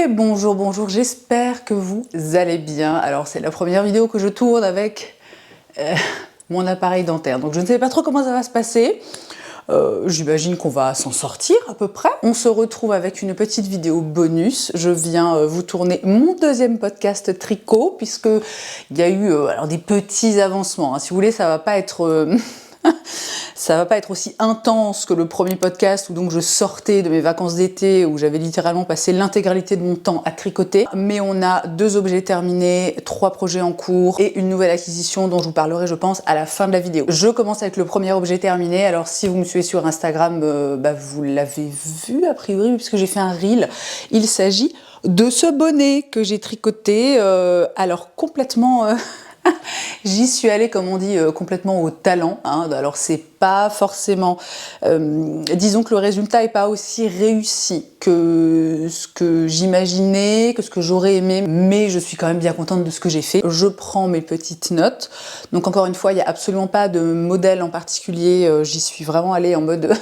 Et bonjour, bonjour, j'espère que vous allez bien. Alors c'est la première vidéo que je tourne avec mon appareil dentaire, donc je ne sais pas trop comment ça va se passer. J'imagine qu'on va s'en sortir à peu près. On se retrouve avec une petite vidéo bonus. Je viens vous tourner mon deuxième podcast tricot, puisque il y a eu alors des petits avancements. Si vous voulez, ça va pas être... Ça va pas être aussi intense que le premier podcast où donc je sortais de mes vacances d'été, où j'avais littéralement passé l'intégralité de mon temps à tricoter. Mais on a 2 objets terminés, 3 projets en cours et une nouvelle acquisition dont je vous parlerai, je pense, à la fin de la vidéo. Je commence avec le premier objet terminé. Alors si vous me suivez sur Instagram, vous l'avez vu a priori puisque j'ai fait un reel. Il s'agit de ce bonnet que j'ai tricoté, alors complètement... J'y suis allée, comme on dit, complètement au talent. Alors c'est pas forcément... disons que le résultat est pas aussi réussi que ce que j'imaginais, que ce que j'aurais aimé, mais je suis quand même bien contente de ce que j'ai fait. Je prends mes petites notes. Donc encore une fois, il n'y a absolument pas de modèle en particulier. J'y suis vraiment allée en mode...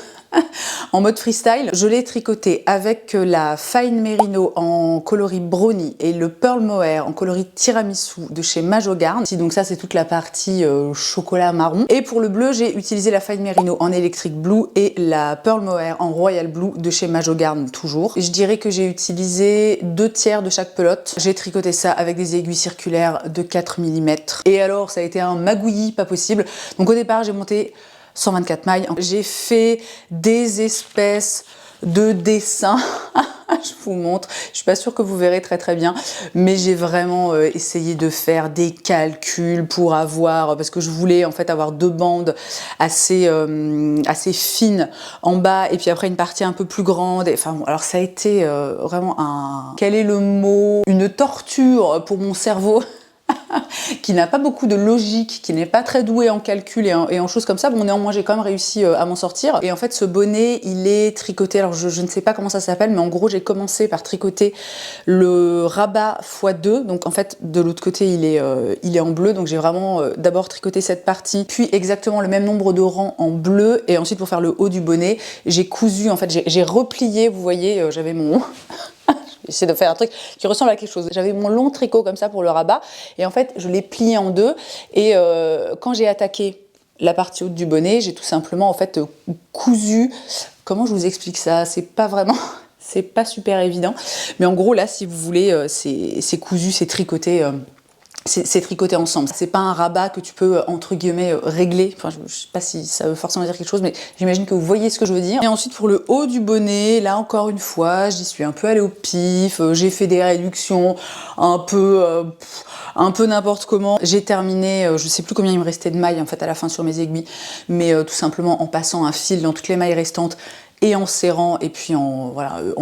en mode freestyle. Je l'ai tricoté avec la Fine Merino en coloris brownie et le Pearl Mohair en coloris tiramisu de chez Majogarn. Donc ça, c'est toute la partie chocolat marron. Et pour le bleu, j'ai utilisé la Fine Merino en Electric Blue et la Pearl Mohair en Royal Blue de chez Majogarn toujours. Et je dirais que j'ai utilisé 2 tiers de chaque pelote. J'ai tricoté ça avec des aiguilles circulaires de 4 mm. Et alors, ça a été un magouillis pas possible. Donc au départ, j'ai monté 124 mailles. J'ai fait des espèces de dessins. Je vous montre. Je suis pas sûre que vous verrez très bien, mais j'ai vraiment essayé de faire des calculs pour avoir, parce que je voulais en fait avoir 2 bandes assez fines en bas et puis après une partie un peu plus grande. Enfin bon, alors ça a été vraiment quel est le mot? Une torture pour mon cerveau. Qui n'a pas beaucoup de logique, qui n'est pas très doué en calcul et en choses comme ça. Bon, néanmoins, j'ai quand même réussi à m'en sortir. Et en fait, ce bonnet, il est tricoté, alors je ne sais pas comment ça s'appelle, mais en gros, j'ai commencé par tricoter le rabat x2. Donc en fait, de l'autre côté, il est en bleu. Donc j'ai vraiment d'abord tricoté cette partie, puis exactement le même nombre de rangs en bleu. Et ensuite, pour faire le haut du bonnet, j'ai cousu, en fait, j'ai replié, vous voyez, j'avais mon... J'essaie de faire un truc qui ressemble à quelque chose. J'avais mon long tricot comme ça pour le rabat et en fait je l'ai plié en 2 et quand j'ai attaqué la partie haute du bonnet, j'ai tout simplement en fait cousu. Comment je vous explique ça? C'est pas vraiment... C'est pas super évident. Mais en gros là, si vous voulez, c'est cousu, c'est tricoté... C'est tricoté ensemble. C'est pas un rabat que tu peux, entre guillemets, régler. Enfin, je sais pas si ça veut forcément dire quelque chose, mais j'imagine que vous voyez ce que je veux dire. Et ensuite, pour le haut du bonnet, là, encore une fois, j'y suis un peu allée au pif. J'ai fait des réductions un peu n'importe comment. J'ai terminé, je sais plus combien il me restait de mailles, en fait, à la fin sur mes aiguilles, mais tout simplement en passant un fil dans toutes les mailles restantes et en serrant et puis en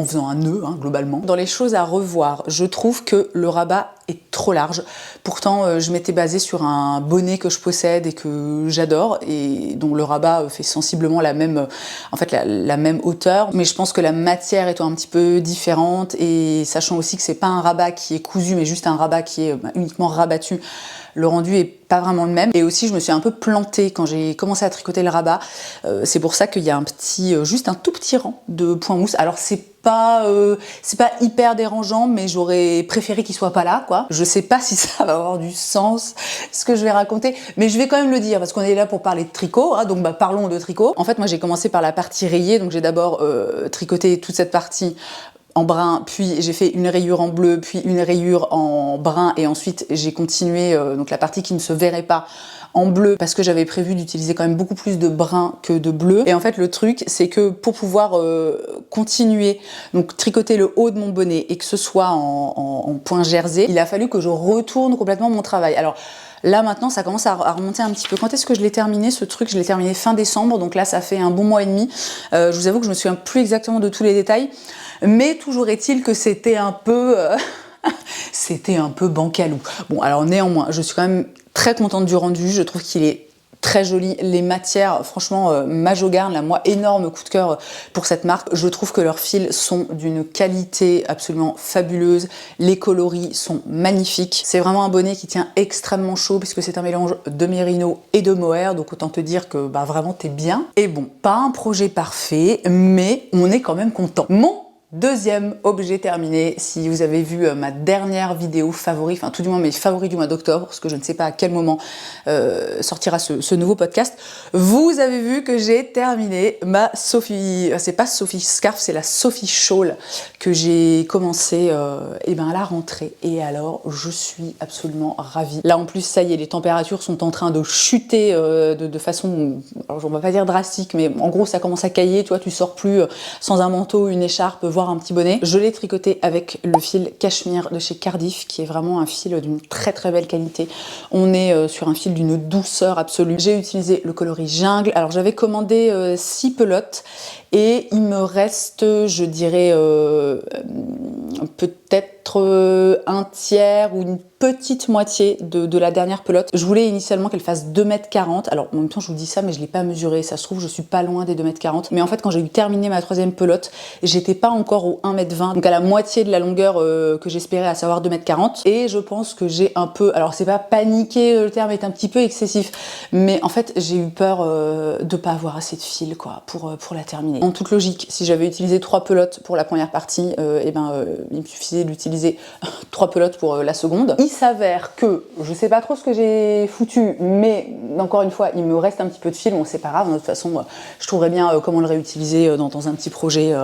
faisant un nœud globalement. Dans les choses à revoir, je trouve que le rabat est trop large. Pourtant, je m'étais basée sur un bonnet que je possède et que j'adore et dont le rabat fait sensiblement la même, la même hauteur. Mais je pense que la matière étant un petit peu différente et sachant aussi que c'est pas un rabat qui est cousu, mais juste un rabat qui est uniquement rabattu, le rendu est pas vraiment le même. Et aussi, je me suis un peu plantée quand j'ai commencé à tricoter le rabat. C'est pour ça qu'il y a juste un tout petit rang de point mousse. Alors c'est pas hyper dérangeant, mais j'aurais préféré qu'il soit pas là, quoi. Je sais pas si ça va avoir du sens, ce que je vais raconter, mais je vais quand même le dire, parce qu'on est là pour parler de tricot, donc parlons de tricot. En fait, moi j'ai commencé par la partie rayée, donc j'ai d'abord tricoté toute cette partie en brun, puis j'ai fait une rayure en bleu, puis une rayure en brun, et ensuite j'ai continué donc la partie qui ne se verrait pas en bleu, parce que j'avais prévu d'utiliser quand même beaucoup plus de brun que de bleu. Et en fait le truc, c'est que pour pouvoir continuer, donc tricoter le haut de mon bonnet, et que ce soit en point jersey, il a fallu que je retourne complètement mon travail. Alors là maintenant ça commence à remonter un petit peu. Quand est-ce que je l'ai terminé ce truc? Je l'ai terminé fin décembre, donc là ça fait un bon mois et demi. Je vous avoue que je me souviens plus exactement de tous les détails, mais toujours est-il que c'était un peu bancalou. Bon, alors néanmoins, je suis quand même très contente du rendu. Je trouve qu'il est très joli. Les matières, franchement, Majogarn, là, moi, énorme coup de cœur pour cette marque. Je trouve que leurs fils sont d'une qualité absolument fabuleuse. Les coloris sont magnifiques. C'est vraiment un bonnet qui tient extrêmement chaud puisque c'est un mélange de mérino et de mohair. Donc autant te dire que vraiment t'es bien. Et bon, pas un projet parfait, mais on est quand même content. Mon Deuxième objet terminé, si vous avez vu ma dernière vidéo favori, enfin tout du moins mes favoris du mois d'octobre, parce que je ne sais pas à quel moment sortira ce nouveau podcast, vous avez vu que j'ai terminé ma Sophie, c'est pas Sophie Scarf, c'est la Sophie Shawl que j'ai commencé à la rentrée, et alors je suis absolument ravie. Là en plus ça y est, les températures sont en train de chuter de façon, alors on va pas dire drastique, mais en gros ça commence à cailler, tu vois, tu sors plus sans un manteau, une écharpe, voire un petit bonnet. Je l'ai tricoté avec le fil cachemire de chez Cardiff, qui est vraiment un fil d'une très très belle qualité. On est sur un fil d'une douceur absolue. J'ai utilisé le coloris jungle. Alors j'avais commandé 6 pelotes et il me reste, je dirais, peut-être un tiers ou une petite moitié de la dernière pelote. Je voulais initialement qu'elle fasse 2,40 m. Alors en même temps je vous dis ça, mais je l'ai pas mesuré. Ça se trouve je suis pas loin des 2,40 m. Mais en fait quand j'ai eu terminé ma troisième pelote, j'étais pas encore au 1,20 m, donc à la moitié de la longueur que j'espérais, à savoir 2,40 m. Et je pense que j'ai un peu, alors c'est pas paniqué, le terme est un petit peu excessif, mais en fait j'ai eu peur de pas avoir assez de fil quoi pour la terminer. En toute logique, si j'avais utilisé 3 pelotes pour la première partie, il me suffisait d'utiliser 3 pelotes pour la seconde. Il s'avère que, je sais pas trop ce que j'ai foutu, mais encore une fois, il me reste un petit peu de fil, bon c'est pas grave, de toute façon, je trouverai bien comment le réutiliser dans un petit projet,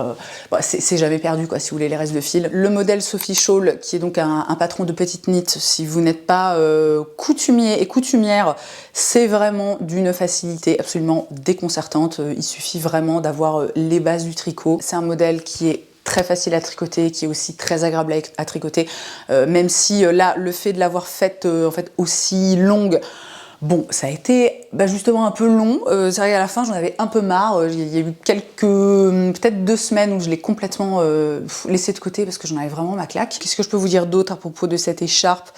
c'est jamais perdu quoi, si vous voulez les restes de fil. Le modèle Sophie Shawl, qui est donc un patron de petite knit, si vous n'êtes pas coutumier et coutumière, c'est vraiment d'une facilité absolument déconcertante, il suffit vraiment d'avoir les bases du tricot. C'est un modèle qui est très facile à tricoter, qui est aussi très agréable à tricoter, même si là, le fait de l'avoir faite en fait aussi longue, bon, ça a été justement un peu long. C'est vrai qu'à la fin, j'en avais un peu marre. Il y a eu peut-être 2 semaines où je l'ai complètement laissé de côté parce que j'en avais vraiment ma claque. Qu'est-ce que je peux vous dire d'autre à propos de cette écharpe?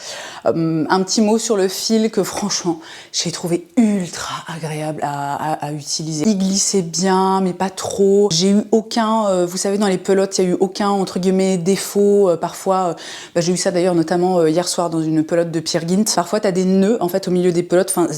Un petit mot sur le fil que franchement, j'ai trouvé ultra agréable à utiliser. Il glissait bien, mais pas trop. J'ai eu aucun, vous savez, dans les pelotes, il n'y a eu aucun, entre guillemets, défaut. Parfois, j'ai eu ça d'ailleurs notamment hier soir dans une pelote de Peer Gynt. Parfois, tu as des nœuds en fait au milieu des pelotes. Enfin,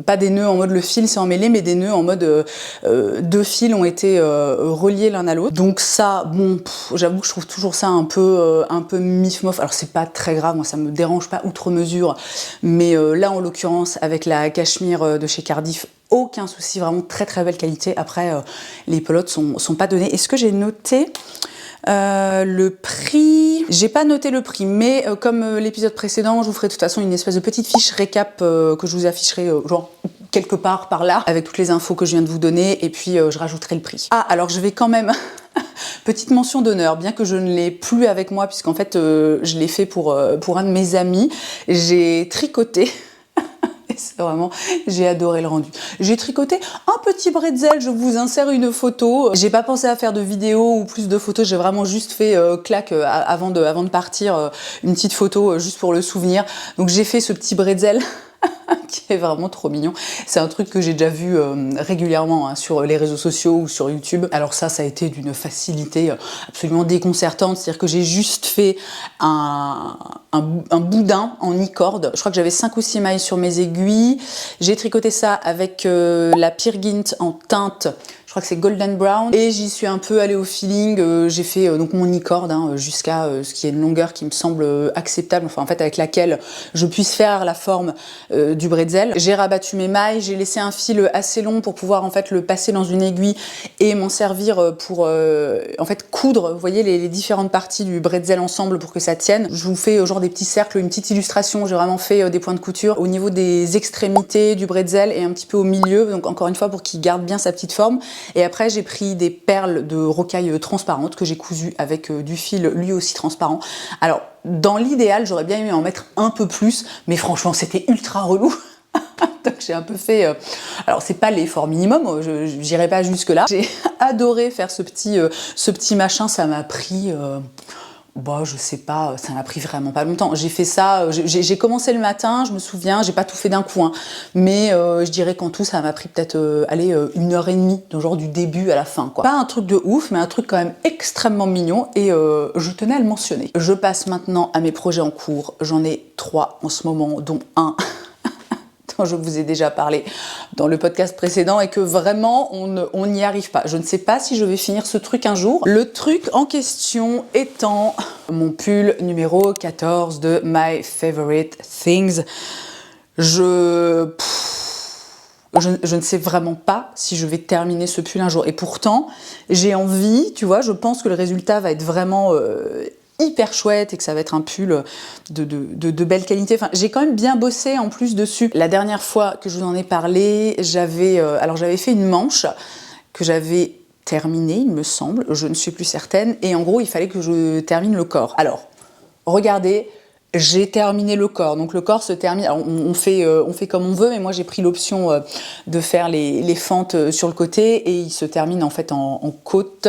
pas des nœuds en mode le fil s'est emmêlé, mais des nœuds en mode 2 fils ont été reliés l'un à l'autre. Donc ça, bon, j'avoue que je trouve toujours ça un peu mif-mof. Alors c'est pas très grave, moi ça me dérange pas outre mesure, mais là en l'occurrence avec la cachemire de chez Cardiff, aucun souci, vraiment très très belle qualité. Après, les pelotes sont pas données. Est-ce que j'ai noté le prix? J'ai pas noté le prix, mais comme l'épisode précédent, je vous ferai de toute façon une espèce de petite fiche récap que je vous afficherai genre quelque part par là, avec toutes les infos que je viens de vous donner, et puis je rajouterai le prix. Ah, alors je vais quand même... Petite mention d'honneur, bien que je ne l'ai plus avec moi, puisqu'en fait je l'ai fait pour un de mes amis, j'ai tricoté... C'est vraiment, j'ai adoré le rendu. J'ai tricoté un petit bretzel, je vous insère une photo. J'ai pas pensé à faire de vidéo ou plus de photos, j'ai vraiment juste fait clac avant de partir, une petite photo juste pour le souvenir. Donc j'ai fait ce petit bretzel qui est vraiment trop mignon. C'est un truc que j'ai déjà vu régulièrement sur les réseaux sociaux ou sur YouTube. Alors ça a été d'une facilité absolument déconcertante. C'est-à-dire que j'ai juste fait un boudin en e-corde. Je crois que j'avais 5 ou 6 mailles sur mes aiguilles. J'ai tricoté ça avec la Peer Gynt en teinte. Je crois que c'est Golden Brown, et j'y suis un peu allée au feeling. J'ai fait donc mon e-corde jusqu'à ce qui est une longueur qui me semble acceptable, enfin en fait avec laquelle je puisse faire la forme du bretzel. J'ai rabattu mes mailles, j'ai laissé un fil assez long pour pouvoir en fait le passer dans une aiguille et m'en servir pour en fait coudre, vous voyez, les différentes parties du bretzel ensemble pour que ça tienne. Je vous fais genre des petits cercles, une petite illustration. J'ai vraiment fait des points de couture au niveau des extrémités du bretzel et un petit peu au milieu, donc encore une fois pour qu'il garde bien sa petite forme. Et après j'ai pris des perles de rocaille transparentes que j'ai cousues avec du fil lui aussi transparent. Alors dans l'idéal j'aurais bien aimé en mettre un peu plus, mais franchement c'était ultra relou. Donc j'ai un peu fait... Alors c'est pas l'effort minimum, j'irai pas jusque là. J'ai adoré faire ce petit machin, ça m'a pris... je sais pas, ça m'a pris vraiment pas longtemps. J'ai fait ça, j'ai commencé le matin, je me souviens, j'ai pas tout fait d'un coup, hein, mais je dirais qu'en tout, ça m'a pris peut-être, 1h30, donc genre du début à la fin, quoi. Pas un truc de ouf, mais un truc quand même extrêmement mignon, et je tenais à le mentionner. Je passe maintenant à mes projets en cours. J'en ai 3 en ce moment, dont un dont je vous ai déjà parlé dans le podcast précédent et que vraiment on n'y arrive pas. Je ne sais pas si je vais finir ce truc un jour. Le truc en question étant mon pull numéro 14 de My Favorite Things. Je ne sais vraiment pas si je vais terminer ce pull un jour. Et pourtant, j'ai envie, tu vois, je pense que le résultat va être vraiment hyper chouette et que ça va être un pull de belle qualité. Enfin, j'ai quand même bien bossé en plus dessus. La dernière fois que je vous en ai parlé, j'avais fait une manche que j'avais terminée, il me semble, je ne suis plus certaine. Et en gros, il fallait que je termine le corps. Alors, regardez, j'ai terminé le corps. Donc le corps se termine. Alors, on fait comme on veut, mais moi j'ai pris l'option de faire les fentes sur le côté et il se termine en fait en côte.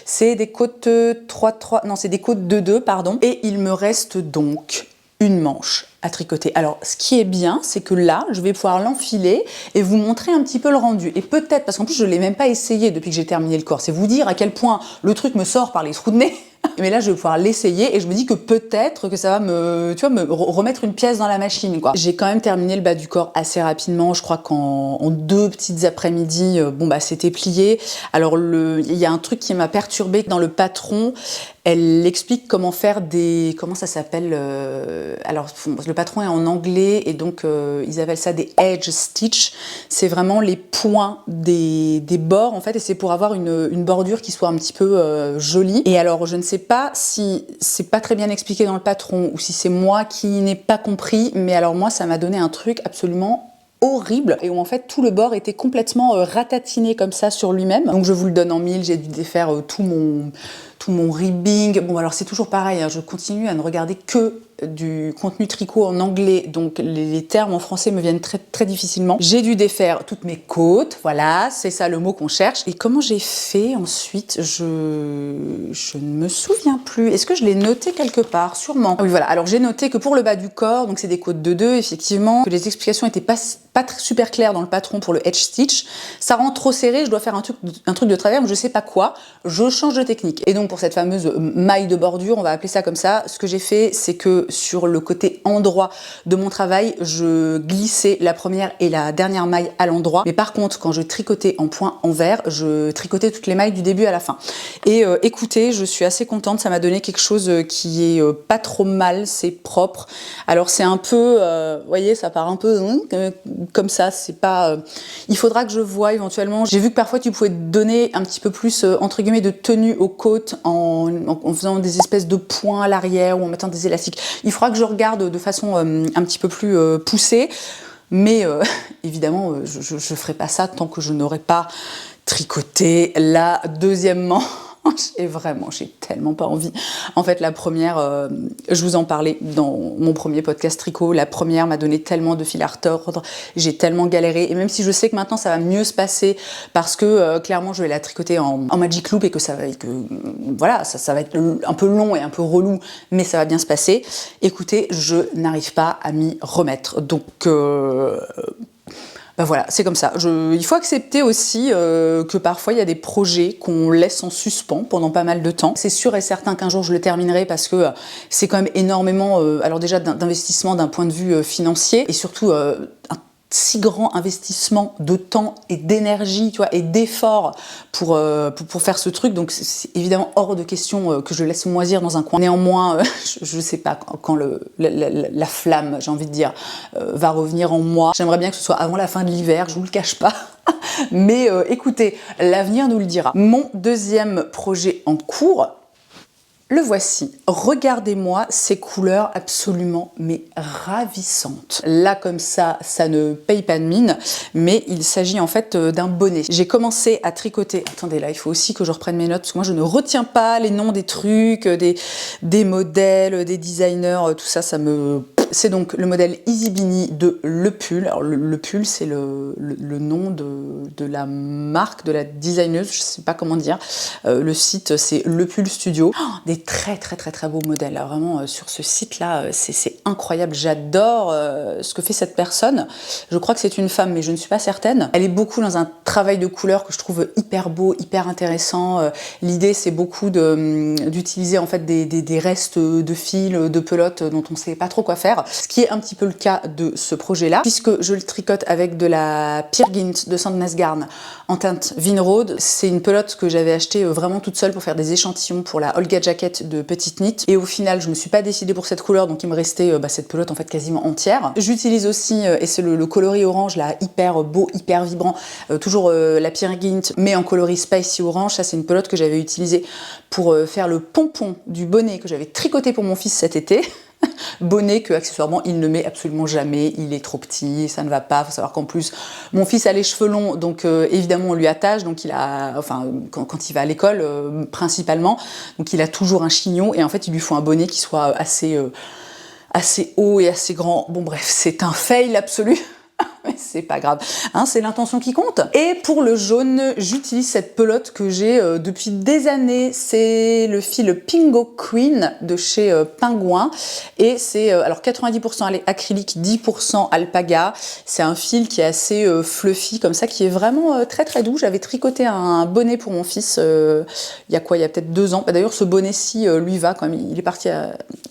C'est des côtes 3-3, non, c'est des côtes 2-2, pardon. Et il me reste donc une manche à tricoter. Alors, ce qui est bien, c'est que là, je vais pouvoir l'enfiler et vous montrer un petit peu le rendu. Et peut-être, parce qu'en plus, je ne l'ai même pas essayé depuis que j'ai terminé le corps. C'est vous dire à quel point le truc me sort par les trous de nez. Mais là, je vais pouvoir l'essayer et je me dis que peut-être que ça va me remettre une pièce dans la machine, quoi. J'ai quand même terminé le bas du corps assez rapidement. Je crois qu'en 2 petites après-midi, c'était plié. Alors, il y a un truc qui m'a perturbée dans le patron. Elle explique comment faire comment ça s'appelle alors, le patron est en anglais et donc ils appellent ça des edge stitch. C'est vraiment les points des bords en fait et c'est pour avoir une bordure qui soit un petit peu jolie. Et alors, je ne sais pas si c'est pas très bien expliqué dans le patron ou si c'est moi qui n'ai pas compris, mais alors moi, ça m'a donné un truc absolument horrible et où en fait tout le bord était complètement ratatiné comme ça sur lui-même. Donc je vous le donne en mille, j'ai dû défaire tout mon ribbing. Bon, alors c'est toujours pareil, hein, je continue à ne regarder que du contenu tricot en anglais, donc les termes en français me viennent très, très difficilement. J'ai dû défaire toutes mes côtes, voilà, c'est ça le mot qu'on cherche. Et comment j'ai fait ensuite, je ne me souviens plus. Est-ce que je l'ai noté quelque part? Sûrement. Ah oui, voilà, alors j'ai noté que pour le bas du corps, donc c'est des côtes de 2, effectivement, que les explications n'étaient pas super claires dans le patron pour le edge stitch. Ça rend trop serré, je dois faire un truc de travers, mais je sais pas quoi. Je change de technique. Et donc pour cette fameuse maille de bordure, on va appeler ça comme ça, ce que j'ai fait, c'est que sur le côté endroit de mon travail, je glissais la première et la dernière maille à l'endroit. Mais par contre, quand je tricotais en point envers, je tricotais toutes les mailles du début à la fin. Et écoutez, je suis assez contente, ça m'a donné quelque chose qui est pas trop mal, c'est propre. Alors c'est un peu, vous voyez, ça part un peu comme ça, c'est pas... il faudra que je voie éventuellement. J'ai vu que parfois tu pouvais donner un petit peu plus, entre guillemets, de tenue aux côtes en faisant des espèces de points à l'arrière ou en mettant des élastiques. Il faudra que je regarde de façon un petit peu plus poussée, mais évidemment, je ferai pas ça tant que je n'aurai pas tricoté la deuxième manche. Et vraiment, j'ai tellement pas envie. En fait, la première, je vous en parlais dans mon premier podcast tricot, la première m'a donné tellement de fil à retordre, j'ai tellement galéré, et même si je sais que maintenant ça va mieux se passer, parce que clairement je vais la tricoter en Magic Loop, et que ça va être un peu long et un peu relou, mais ça va bien se passer, écoutez, je n'arrive pas à m'y remettre. Donc... voilà, c'est comme ça. Il faut accepter aussi que parfois il y a des projets qu'on laisse en suspens pendant pas mal de temps. C'est sûr et certain qu'un jour je le terminerai parce que c'est quand même énormément, alors déjà d'investissement d'un point de vue financier et surtout un si grand investissement de temps et d'énergie, tu vois, et d'effort pour faire ce truc. Donc c'est évidemment hors de question que je laisse moisir dans un coin. Néanmoins, je sais pas quand la flamme, j'ai envie de dire, va revenir en moi. J'aimerais bien que ce soit avant la fin de l'hiver, je vous le cache pas. Mais écoutez, l'avenir nous le dira. Mon deuxième projet en cours, le voici. Regardez-moi ces couleurs absolument mais ravissantes. Là comme ça ne paye pas de mine, mais il s'agit en fait d'un bonnet. J'ai commencé à tricoter. Attendez, là il faut aussi que je reprenne mes notes parce que moi je ne retiens pas les noms des trucs, des modèles, des designers, tout ça, ça me... C'est donc le modèle Easy Beanie de Le Pull. Alors le Pull, c'est le nom de la marque, de la designeuse, je sais pas comment dire. Le site, c'est Le Pull Studio. Oh, des très très très très beaux modèles. Là, vraiment, sur ce site-là, c'est incroyable. J'adore ce que fait cette personne. Je crois que c'est une femme, mais je ne suis pas certaine. Elle est beaucoup dans un travail de couleur que je trouve hyper beau, hyper intéressant. L'idée, c'est beaucoup d'utiliser en fait des restes de fils, de pelotes dont on ne sait pas trop quoi faire. ce qui est un petit peu le cas de ce projet-là, puisque je le tricote avec de la Peer Gynt de Sandnes Garn en teinte Vinrode. C'est une pelote que j'avais achetée vraiment toute seule pour faire des échantillons pour la Olga Jacket de Petite Knit, et au final je me suis pas décidée pour cette couleur, donc il me restait cette pelote en fait quasiment entière. J'utilise aussi, et c'est le coloris orange là, hyper beau, hyper vibrant, toujours la Peer Gynt mais en coloris spicy orange. Ça c'est une pelote que j'avais utilisée pour faire le pompon du bonnet que j'avais tricoté pour mon fils cet été. Bonnet que accessoirement il ne met absolument jamais, il est trop petit, ça ne va pas. Faut savoir qu'en plus mon fils a les cheveux longs, donc évidemment on lui attache, donc il a, enfin quand il va à l'école principalement, donc il a toujours un chignon, et en fait il lui faut un bonnet qui soit assez haut et assez grand. Bon bref, c'est un fail absolu. Mais c'est pas grave, hein, c'est l'intention qui compte. Et pour le jaune, j'utilise cette pelote que j'ai depuis des années. C'est le fil Pingo Queen de chez Pingouin. Et c'est alors 90% acrylique, 10% alpaga. C'est un fil qui est assez fluffy comme ça, qui est vraiment très très doux. J'avais tricoté un bonnet pour mon fils il y a quoi, il y a peut-être 2 ans. D'ailleurs ce bonnet-ci lui va quand même. Il est parti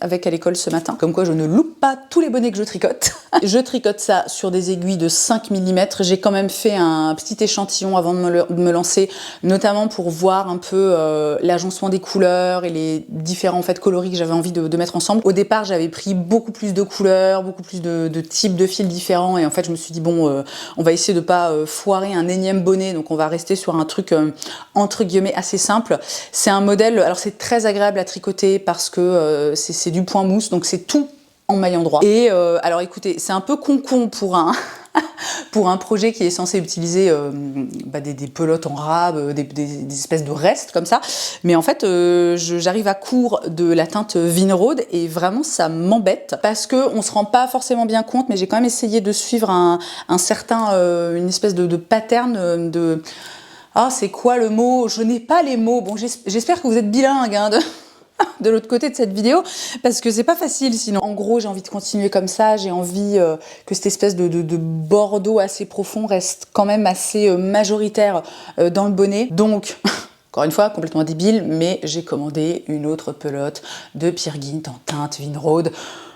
avec à l'école ce matin. Comme quoi je ne loupe pas tous les bonnets que je tricote. Je tricote ça sur des aiguilles de 5 mm. J'ai quand même fait un petit échantillon avant de me lancer, notamment pour voir un peu l'agencement des couleurs et les différents en fait, coloris que j'avais envie de mettre ensemble. Au départ, j'avais pris beaucoup plus de couleurs, beaucoup plus de types de fils différents, et en fait, je me suis dit, bon, on va essayer de pas foirer un énième bonnet, donc on va rester sur un truc entre guillemets assez simple. C'est un modèle, alors c'est très agréable à tricoter parce que c'est du point mousse, donc c'est tout en maille endroit. Et alors écoutez, c'est un peu con pour un pour un projet qui est censé utiliser des pelotes en rab, des espèces de restes comme ça, mais en fait j'arrive à court de la teinte Vinrode, et vraiment ça m'embête parce que on se rend pas forcément bien compte, mais j'ai quand même essayé de suivre une espèce de pattern de... Ah, c'est quoi le mot? Je n'ai pas les mots. Bon, j'espère que vous êtes bilingue, hein, de l'autre côté de cette vidéo, parce que c'est pas facile sinon. En gros, j'ai envie de continuer comme ça, j'ai envie que cette espèce de bordeaux assez profond reste quand même assez majoritaire dans le bonnet. Donc, encore une fois, complètement débile, mais j'ai commandé une autre pelote de Peer Gynt en teinte Vinrode.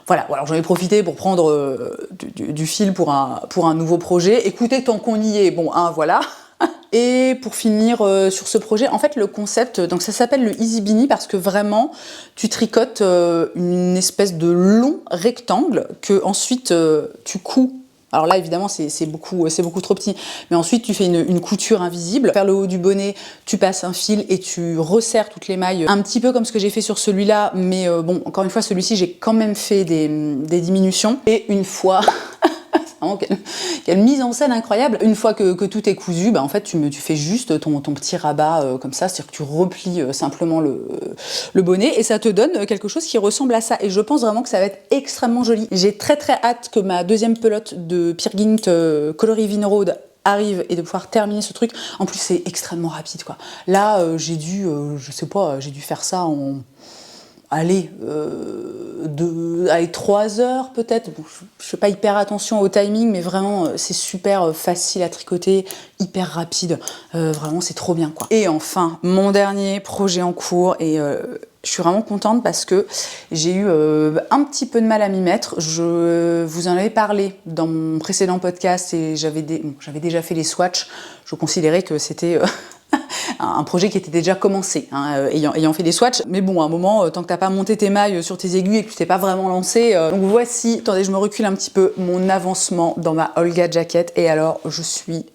Voilà, alors j'en ai profité pour prendre du fil pour un nouveau projet. Écoutez, tant qu'on y est, bon, hein, voilà. Et pour finir sur ce projet, en fait le concept, donc ça s'appelle le Easy Beanie parce que vraiment tu tricotes une espèce de long rectangle que ensuite tu couds. Alors là évidemment c'est beaucoup trop petit, mais ensuite tu fais une couture invisible. Vers le haut du bonnet, tu passes un fil et tu resserres toutes les mailles, un petit peu comme ce que j'ai fait sur celui-là, mais bon, encore une fois, celui-ci j'ai quand même fait des diminutions. Et une fois... Quelle mise en scène incroyable! Une fois que tout est cousu, en fait tu fais juste ton petit rabat comme ça, c'est-à-dire que tu replies simplement le bonnet, et ça te donne quelque chose qui ressemble à ça, et je pense vraiment que ça va être extrêmement joli. J'ai très hâte que ma deuxième pelote de Peer Gynt coloris Vinrode arrive et de pouvoir terminer ce truc. En plus c'est extrêmement rapide quoi. Là j'ai dû, je sais pas, j'ai dû faire ça en... Allez, 3 heures peut-être. Bon, je fais pas hyper attention au timing, mais vraiment c'est super facile à tricoter, hyper rapide. Vraiment c'est trop bien quoi. Et enfin, mon dernier projet en cours, et je suis vraiment contente parce que j'ai eu un petit peu de mal à m'y mettre. Je vous en avais parlé dans mon précédent podcast et j'avais déjà fait les swatchs. Je considérais que c'était... un projet qui était déjà commencé, hein, ayant fait des swatchs. Mais bon, à un moment, tant que t'as pas monté tes mailles sur tes aiguilles et que tu t'es pas vraiment lancé... Donc voici, attendez, je me recule un petit peu, mon avancement dans ma Olga Jacket. Et alors, je suis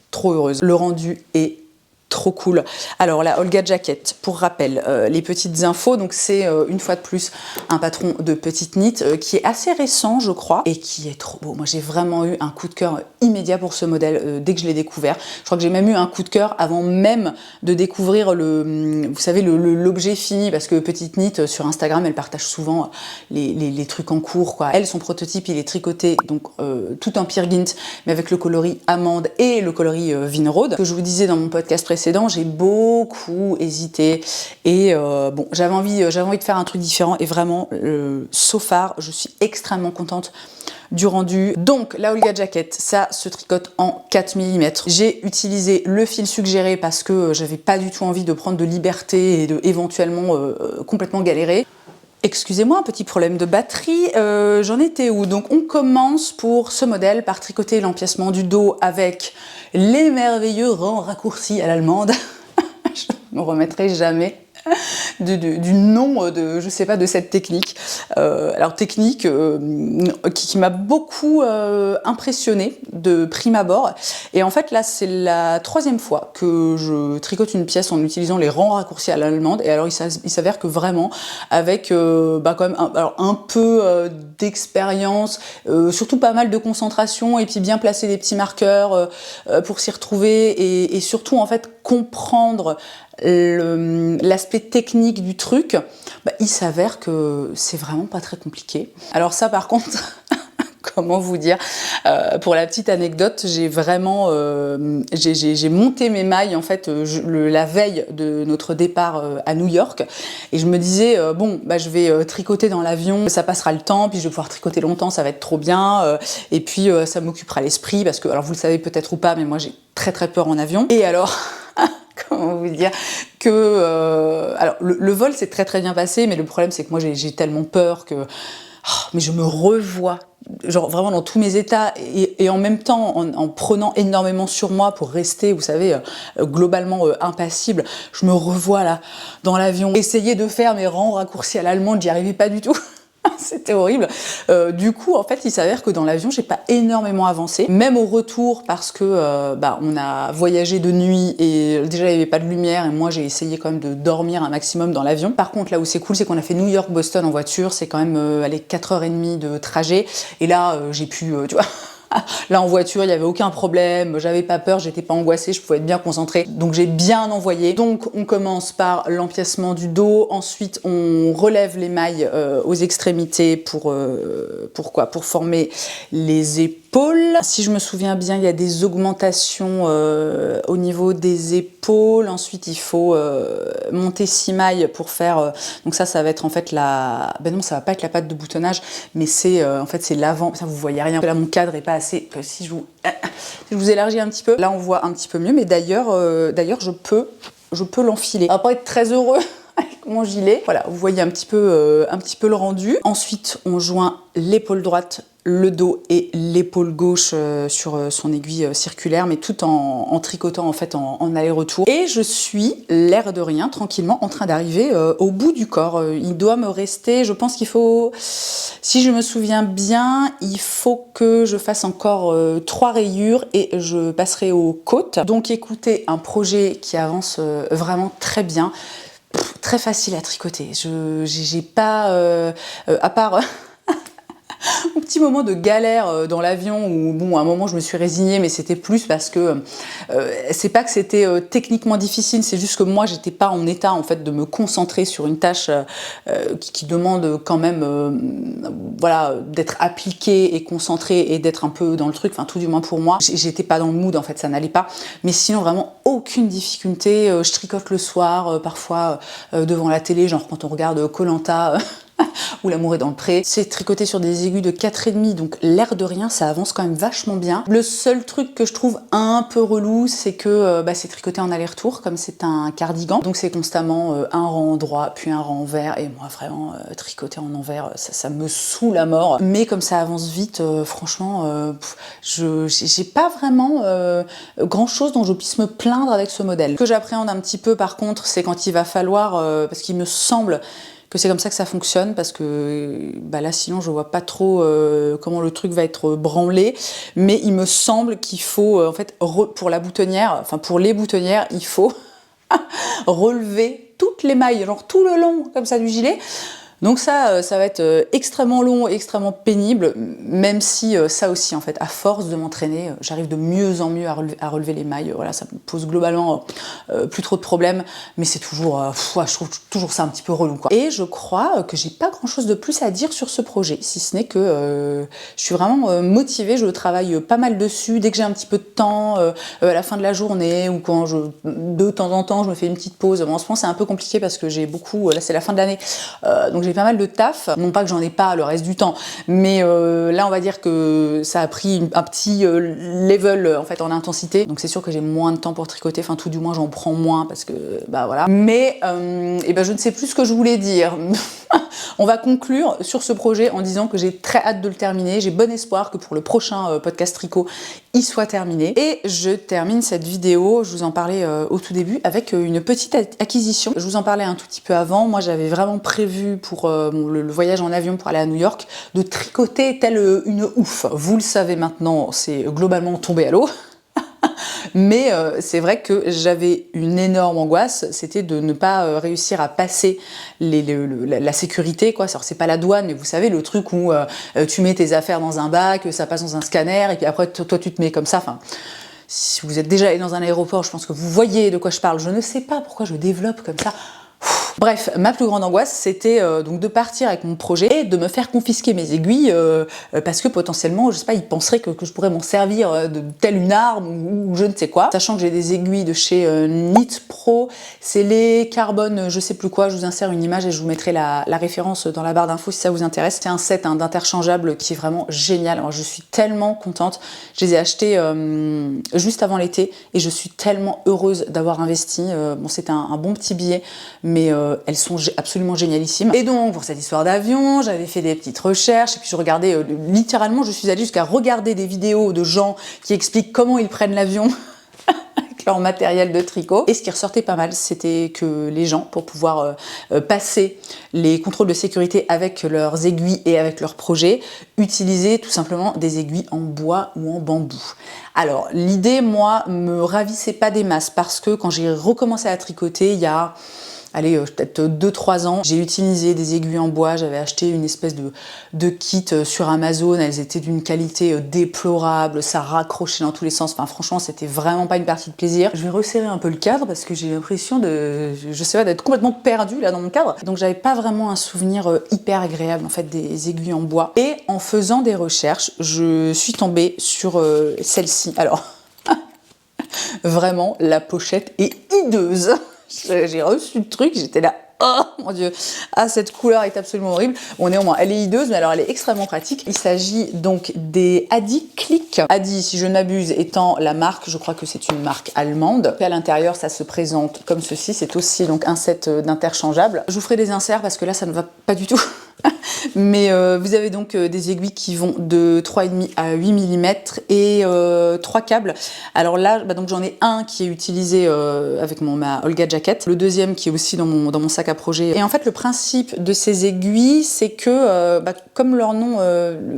trop heureuse. Le rendu est trop cool. Alors la Olga Jacket, pour rappel, les petites infos, donc c'est une fois de plus un patron de Petite Knit qui est assez récent je crois, et qui est trop beau. Moi j'ai vraiment eu un coup de cœur immédiat pour ce modèle dès que je l'ai découvert. Je crois que j'ai même eu un coup de cœur avant même de découvrir vous savez, l'objet fini, parce que Petite Knit sur Instagram, elle partage souvent les trucs en cours quoi. Elle, son prototype, il est tricoté donc tout en Peer Gynt, mais avec le coloris amande et le coloris Vinrode, que je vous disais dans mon podcast précédent. J'ai beaucoup hésité et bon, j'avais envie de faire un truc différent, et vraiment, so far, je suis extrêmement contente du rendu. Donc la Olga Jacket, ça se tricote en 4 mm. J'ai utilisé le fil suggéré parce que j'avais pas du tout envie de prendre de liberté et de éventuellement complètement galérer. Excusez-moi, un petit problème de batterie, j'en étais où? Donc on commence pour ce modèle par tricoter l'empiècement du dos avec les merveilleux rangs raccourcis à l'allemande. Je ne me remettrai jamais du nom de, je sais pas, de cette technique. Alors technique qui m'a beaucoup impressionnée de prime abord. Et en fait là c'est la 3e fois que je tricote une pièce en utilisant les rangs raccourcis à l'allemande. Et alors il s'avère que vraiment avec quand même un peu d'expérience, surtout pas mal de concentration et puis bien placer des petits marqueurs pour s'y retrouver et surtout en fait comprendre l'aspect technique du truc, il s'avère que c'est vraiment pas très compliqué. Alors ça par contre, comment vous dire, pour la petite anecdote, j'ai vraiment j'ai monté mes mailles en fait la veille de notre départ à New York et je me disais je vais tricoter dans l'avion, ça passera le temps, puis je vais pouvoir tricoter longtemps, ça va être trop bien et puis ça m'occupera l'esprit parce que, alors vous le savez peut-être ou pas, mais moi j'ai très peur en avion. Et alors comment vous dire que alors le vol s'est très bien passé, mais le problème c'est que moi j'ai tellement peur que mais je me revois genre vraiment dans tous mes états et en même temps en prenant énormément sur moi pour rester, vous savez, globalement impassible. Je me revois là dans l'avion essayer de faire mes rangs raccourcis à l'allemande, j'y arrivais pas du tout. C'était horrible. Du coup, en fait, il s'avère que dans l'avion, j'ai pas énormément avancé, même au retour, parce que on a voyagé de nuit et déjà il y avait pas de lumière et moi j'ai essayé quand même de dormir un maximum dans l'avion. Par contre, là où c'est cool, c'est qu'on a fait New York-Boston en voiture, c'est quand même 4h30 de trajet et là j'ai pu, tu vois. Là en voiture, il n'y avait aucun problème, j'avais pas peur, j'étais pas angoissée, je pouvais être bien concentrée. Donc j'ai bien envoyé. Donc on commence par l'empiècement du dos, ensuite on relève les mailles aux extrémités pour quoi? Pour former les épaules. Si je me souviens bien, il y a des augmentations au niveau des épaules. Ensuite, il faut monter 6 mailles pour faire... donc ça va être en fait la... Ben non, ça va pas être la patte de boutonnage, mais c'est en fait c'est l'avant. Ça, vous voyez rien. Là, mon cadre est pas assez... Si je vous élargis un petit peu, là, on voit un petit peu mieux. Mais d'ailleurs, je peux l'enfiler. On va pas être très heureux avec mon gilet. Voilà, vous voyez un petit peu le rendu. Ensuite, on joint l'épaule droite, le dos et l'épaule gauche sur son aiguille circulaire, mais tout en tricotant en fait en aller-retour. Et je suis, l'air de rien, tranquillement en train d'arriver au bout du corps. Il doit me rester, je pense qu'il faut, si je me souviens bien, il faut que je fasse encore 3 rayures et je passerai aux côtes. Donc écoutez, un projet qui avance vraiment très bien, très facile à tricoter. J'ai pas, à part... un petit moment de galère dans l'avion où, bon, à un moment je me suis résignée, mais c'était plus parce que c'est pas que c'était techniquement difficile, c'est juste que moi j'étais pas en état en fait de me concentrer sur une tâche qui demande quand même voilà, d'être appliquée et concentrée et d'être un peu dans le truc, enfin tout du moins pour moi. J'étais pas dans le mood en fait, ça n'allait pas, mais sinon vraiment aucune difficulté. Je tricote le soir, parfois devant la télé, genre quand on regarde Koh-Lanta. Où l'amour est dans le pré. C'est tricoté sur des aiguilles de 4,5, donc l'air de rien, ça avance quand même vachement bien. Le seul truc que je trouve un peu relou, c'est que c'est tricoté en aller-retour, comme c'est un cardigan. Donc c'est constamment un rang droit, puis un rang envers, et moi vraiment, tricoter en envers, ça me saoule à mort. Mais comme ça avance vite, franchement, j'ai pas vraiment grand chose dont je puisse me plaindre avec ce modèle. Ce que j'appréhende un petit peu par contre, c'est quand il va falloir, parce qu'il me semble que c'est comme ça que ça fonctionne, parce que là sinon je vois pas trop comment le truc va être branlé, mais il me semble qu'il faut en fait pour la boutonnière, enfin pour les boutonnières, il faut relever toutes les mailles, genre tout le long comme ça du gilet. Donc ça va être extrêmement long, extrêmement pénible, même si ça aussi, en fait, à force de m'entraîner, j'arrive de mieux en mieux à relever les mailles. Voilà, ça me pose globalement plus trop de problèmes, mais c'est toujours, je trouve toujours ça un petit peu relou, quoi. Et je crois que j'ai pas grand-chose de plus à dire sur ce projet, si ce n'est que je suis vraiment motivée, je travaille pas mal dessus, dès que j'ai un petit peu de temps, à la fin de la journée, ou quand de temps en temps, je me fais une petite pause. Bon, en ce moment, c'est un peu compliqué parce que j'ai beaucoup, là c'est la fin de l'année, donc j'ai j'ai pas mal de taf, non pas que j'en ai pas le reste du temps, mais là on va dire que ça a pris un petit level en fait en intensité, donc c'est sûr que j'ai moins de temps pour tricoter, enfin tout du moins j'en prends moins parce que bah voilà. Mais et ben je ne sais plus ce que je voulais dire. On va conclure sur ce projet en disant que j'ai très hâte de le terminer, j'ai bon espoir que pour le prochain podcast tricot, il soit terminé. Et je termine cette vidéo, je vous en parlais au tout début, avec une petite acquisition. Je vous en parlais un tout petit peu avant, moi j'avais vraiment prévu pour le voyage en avion pour aller à New York, de tricoter telle une ouf. Vous le savez maintenant, c'est globalement tombé à l'eau. Mais c'est vrai que j'avais une énorme angoisse, c'était de ne pas réussir à passer la sécurité, quoi. Alors c'est pas la douane, mais vous savez, le truc où tu mets tes affaires dans un bac, ça passe dans un scanner, et puis après toi tu te mets comme ça, enfin... Si vous êtes déjà allé dans un aéroport, je pense que vous voyez de quoi je parle. Je ne sais pas pourquoi je développe comme ça. Bref, ma plus grande angoisse, c'était donc de partir avec mon projet et de me faire confisquer mes aiguilles parce que potentiellement, je sais pas, ils penseraient que je pourrais m'en servir de telle une arme ou je ne sais quoi. Sachant que j'ai des aiguilles de chez Knit Pro, c'est les carbone, je sais plus quoi, je vous insère une image et je vous mettrai la référence dans la barre d'infos si ça vous intéresse. C'est un set d'interchangeables qui est vraiment génial. Alors je suis tellement contente. Je les ai achetés juste avant l'été et je suis tellement heureuse d'avoir investi. Bon, c'était un bon petit billet, mais elles sont absolument génialissimes. Et donc, pour cette histoire d'avion, j'avais fait des petites recherches, et puis je regardais, littéralement, je suis allée jusqu'à regarder des vidéos de gens qui expliquent comment ils prennent l'avion avec leur matériel de tricot. Et ce qui ressortait pas mal, c'était que les gens, pour pouvoir passer les contrôles de sécurité avec leurs aiguilles et avec leurs projets, utilisaient tout simplement des aiguilles en bois ou en bambou. Alors, l'idée, moi, me ravissait pas des masses, parce que quand j'ai recommencé à tricoter, il y a... allez, peut-être 2-3 ans, j'ai utilisé des aiguilles en bois, j'avais acheté une espèce de kit sur Amazon, elles étaient d'une qualité déplorable, ça raccrochait dans tous les sens, enfin franchement c'était vraiment pas une partie de plaisir. Je vais resserrer un peu le cadre parce que j'ai l'impression de, je sais pas, d'être complètement perdue là dans mon cadre, donc j'avais pas vraiment un souvenir hyper agréable en fait des aiguilles en bois. Et en faisant des recherches, je suis tombée sur celle-ci. Alors, vraiment, la pochette est hideuse. J'ai reçu le truc, j'étais là, oh mon dieu, ah cette couleur est absolument horrible. Bon néanmoins, elle est hideuse, mais alors elle est extrêmement pratique. Il s'agit donc des Adi Click. Adi, si je ne m'abuse, étant la marque, je crois que c'est une marque allemande. Et à l'intérieur, ça se présente comme ceci, c'est aussi donc un set d'interchangeables. Je vous ferai des inserts parce que là, ça ne va pas du tout. Mais vous avez donc des aiguilles qui vont de 3,5 à 8 mm et 3 câbles. Alors là, donc j'en ai un qui est utilisé avec ma Olga Jacket, le deuxième qui est aussi dans mon sac à projet. Et en fait, le principe de ces aiguilles, c'est que, comme leur nom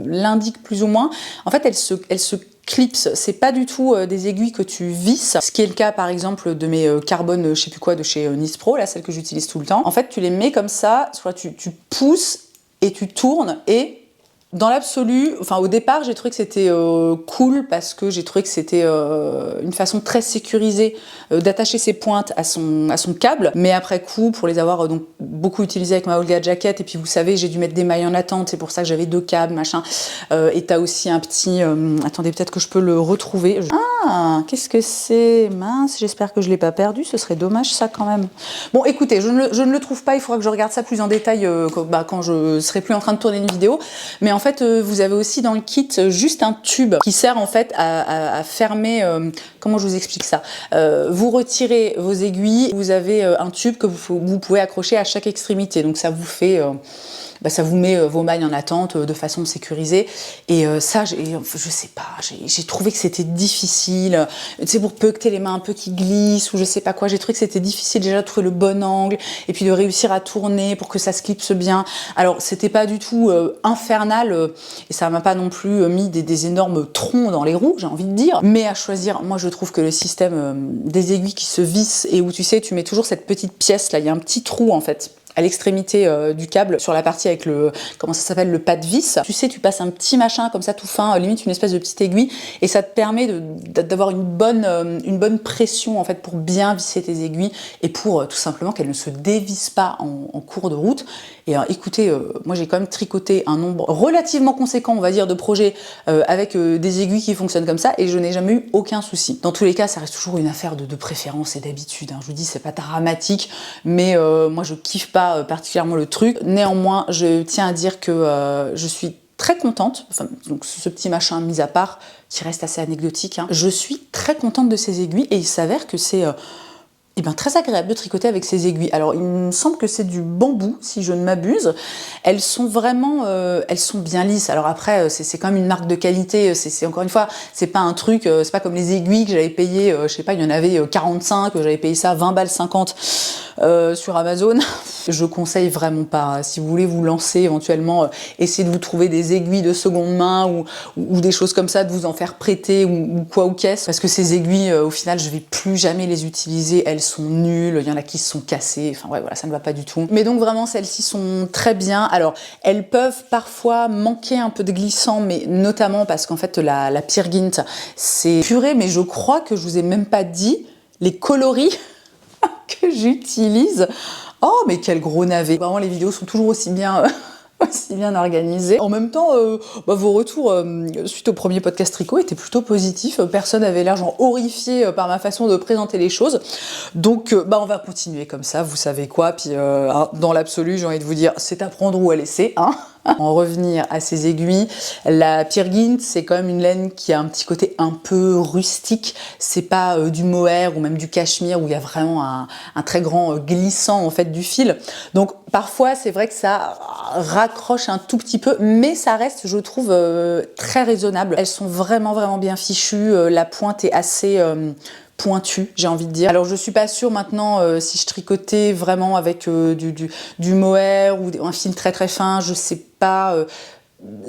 l'indique plus ou moins, en fait, elles se clips, c'est pas du tout des aiguilles que tu visses, ce qui est le cas par exemple de mes carbone, je sais plus quoi, de chez Knit Pro, là, celles que j'utilise tout le temps. En fait, tu les mets comme ça, soit tu pousses et tu tournes, et dans l'absolu, enfin au départ j'ai trouvé que c'était cool parce que j'ai trouvé que c'était une façon très sécurisée d'attacher ses pointes à son câble, mais après coup, pour les avoir donc beaucoup utilisées avec ma Olga Jacket, et puis vous savez j'ai dû mettre des mailles en attente, c'est pour ça que j'avais 2 câbles, machin, et t'as aussi un petit, attendez peut-être que je peux le retrouver. Ah, qu'est-ce que c'est? Mince, j'espère que je l'ai pas perdu, ce serait dommage ça quand même. Bon écoutez, je ne le trouve pas, il faudra que je regarde ça plus en détail quand je serai plus en train de tourner une vidéo, mais en fait vous avez aussi dans le kit juste un tube qui sert en fait à fermer, comment je vous explique ça, vous retirez vos aiguilles, vous avez un tube que vous pouvez accrocher à chaque extrémité, donc ça vous fait ça vous met vos mailles en attente de façon sécurisée. Et ça, je sais pas, j'ai trouvé que c'était difficile. Tu sais, pour peu que t'aies les mains un peu qui glissent ou je sais pas quoi, j'ai trouvé que c'était difficile déjà de trouver le bon angle et puis de réussir à tourner pour que ça se clipse bien. Alors, c'était pas du tout infernal et ça m'a pas non plus mis des énormes troncs dans les roues, j'ai envie de dire. Mais à choisir, moi je trouve que le système des aiguilles qui se vissent et où tu sais, tu mets toujours cette petite pièce là, il y a un petit trou en fait à l'extrémité du câble, sur la partie avec le, comment ça s'appelle, le pas de vis. Tu sais, tu passes un petit machin comme ça tout fin, limite une espèce de petite aiguille, et ça te permet d'avoir une bonne pression en fait pour bien visser tes aiguilles et pour tout simplement qu'elles ne se dévissent pas en cours de route. Et écoutez, moi j'ai quand même tricoté un nombre relativement conséquent, on va dire, de projets avec des aiguilles qui fonctionnent comme ça, et je n'ai jamais eu aucun souci. Dans tous les cas, ça reste toujours une affaire de préférence et d'habitude. Hein. Je vous dis, c'est pas dramatique, mais moi je kiffe pas pas particulièrement le truc. Néanmoins, je tiens à dire que je suis très contente, enfin, donc ce petit machin mis à part, qui reste assez anecdotique, hein. Je suis très contente de ces aiguilles et il s'avère que c'est très agréable de tricoter avec ces aiguilles. Alors il me semble que c'est du bambou, si je ne m'abuse. Elles sont vraiment, elles sont bien lisses. Alors après, c'est quand même une marque de qualité. C'est encore une fois, c'est pas un truc, c'est pas comme les aiguilles que j'avais payé, je sais pas, il y en avait 45, j'avais payé ça 20 balles 50 sur Amazon. Je conseille vraiment pas. Si vous voulez vous lancer éventuellement, essayez de vous trouver des aiguilles de seconde main ou des choses comme ça, de vous en faire prêter ou quoi ou qu'est-ce. Parce que ces aiguilles, au final, je vais plus jamais les utiliser. Elles sont nulles, il y en a qui se sont cassées. Enfin ouais, voilà, ça ne va pas du tout. Mais donc vraiment, celles-ci sont très bien. Alors, elles peuvent parfois manquer un peu de glissant, mais notamment parce qu'en fait, la Peer Gynt, c'est purée, mais je crois que je vous ai même pas dit les coloris que j'utilise. Oh, mais quel gros navet! Vraiment, les vidéos sont toujours aussi bien organisées. En même temps, vos retours suite au premier podcast tricot étaient plutôt positifs. Personne n'avait l'air genre horrifié par ma façon de présenter les choses. Donc, on va continuer comme ça, vous savez quoi. Puis, dans l'absolu, j'ai envie de vous dire, c'est à prendre ou à laisser, hein. En revenir à ces aiguilles, la Peer Gynt, c'est quand même une laine qui a un petit côté un peu rustique. C'est pas du mohair ou même du cachemire où il y a vraiment un très grand glissant en fait du fil. Donc parfois c'est vrai que ça raccroche un tout petit peu, mais ça reste, je trouve, très raisonnable. Elles sont vraiment bien fichues. La pointe est assez pointu, j'ai envie de dire. Alors je suis pas sûre maintenant si je tricotais vraiment avec du mohair ou un fil très fin, je sais pas,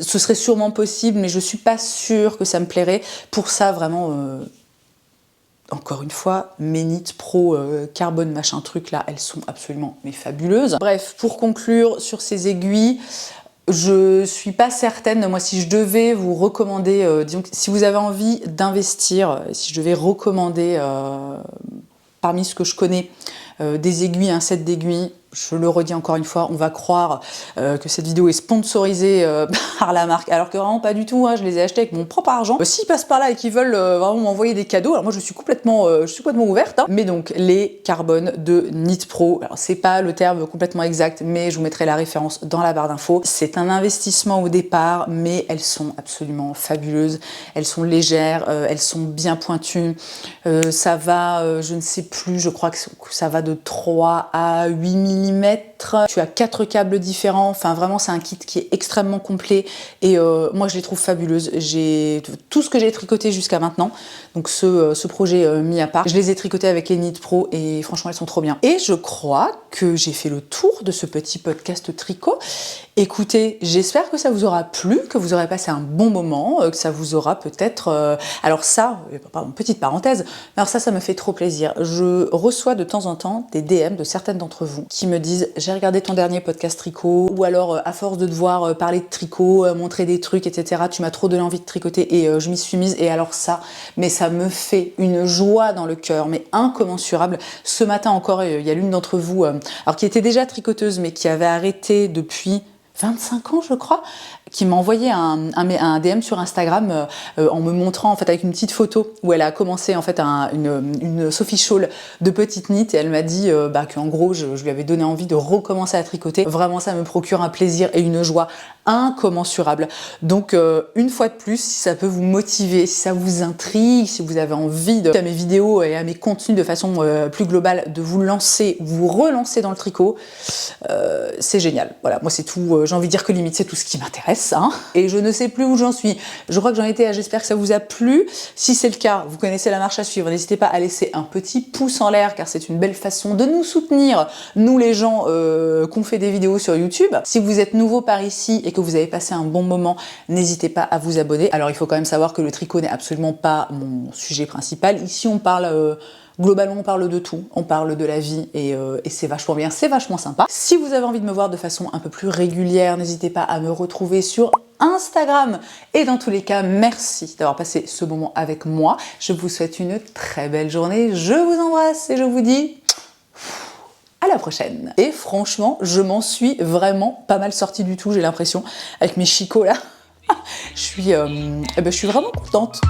ce serait sûrement possible, mais je suis pas sûre que ça me plairait. Pour ça, vraiment, encore une fois, mes Knit Pro carbone machin truc là, elles sont absolument mais fabuleuses. Bref, pour conclure sur ces aiguilles, je suis pas certaine, moi si je devais vous recommander, disons que si vous avez envie d'investir, si je devais recommander parmi ce que je connais, des aiguilles, un set d'aiguilles, je le redis encore une fois, on va croire que cette vidéo est sponsorisée par la marque, alors que vraiment pas du tout, hein, je les ai achetés avec mon propre argent. S'ils passent par là et qu'ils veulent vraiment m'envoyer des cadeaux, alors moi je suis complètement ouverte, hein. Mais donc les carbones de Knit Pro, alors c'est pas le terme complètement exact, mais je vous mettrai la référence dans la barre d'infos. C'est un investissement au départ, mais elles sont absolument fabuleuses, elles sont légères, elles sont bien pointues, ça va, je ne sais plus, je crois que ça va de 3 à 8 mm. Tu as 4 câbles différents, enfin vraiment c'est un kit qui est extrêmement complet et moi je les trouve fabuleuses. J'ai tout ce que j'ai tricoté jusqu'à maintenant, donc ce projet mis à part, je les ai tricotés avec les Knit Pro et franchement elles sont trop bien. Et je crois que j'ai fait le tour de ce petit podcast tricot. Écoutez, j'espère que ça vous aura plu, que vous aurez passé un bon moment, que ça vous aura peut-être... Alors ça, pardon, petite parenthèse, alors ça me fait trop plaisir. Je reçois de temps en temps des DM de certaines d'entre vous qui me disent « J'ai regardé ton dernier podcast tricot » ou alors à force de devoir parler de tricot, montrer des trucs, etc., tu m'as trop donné envie de tricoter et je m'y suis mise. Et alors ça, mais ça me fait une joie dans le cœur, mais incommensurable. Ce matin encore, il y a l'une d'entre vous, alors qui était déjà tricoteuse, mais qui avait arrêté depuis 25 ans, je crois, qui m'a envoyé un DM sur Instagram en me montrant en fait avec une petite photo où elle a commencé en fait une Sophie Shawl de petite knit et elle m'a dit qu'en gros je lui avais donné envie de recommencer à tricoter. Vraiment ça me procure un plaisir et une joie incommensurable. Donc une fois de plus, si ça peut vous motiver, si ça vous intrigue, si vous avez envie à mes vidéos et à mes contenus de façon plus globale, de vous lancer, vous relancer dans le tricot, c'est génial. Voilà, moi c'est tout, j'ai envie de dire que limite c'est tout ce qui m'intéresse. Hein. Et je ne sais plus où j'en suis. Je crois que j'en étais à, j'espère que ça vous a plu. Si c'est le cas, vous connaissez la marche à suivre. N'hésitez pas à laisser un petit pouce en l'air car c'est une belle façon de nous soutenir, nous les gens qu'on fait des vidéos sur YouTube. Si vous êtes nouveau par ici et que vous avez passé un bon moment, n'hésitez pas à vous abonner. Alors il faut quand même savoir que le tricot n'est absolument pas mon sujet principal. Ici on parle... globalement, on parle de tout, on parle de la vie et c'est vachement bien, c'est vachement sympa. Si vous avez envie de me voir de façon un peu plus régulière, n'hésitez pas à me retrouver sur Instagram. Et dans tous les cas, merci d'avoir passé ce moment avec moi. Je vous souhaite une très belle journée, je vous embrasse et je vous dis à la prochaine. Et franchement, je m'en suis vraiment pas mal sortie du tout, j'ai l'impression, avec mes chicots là. Je suis vraiment contente.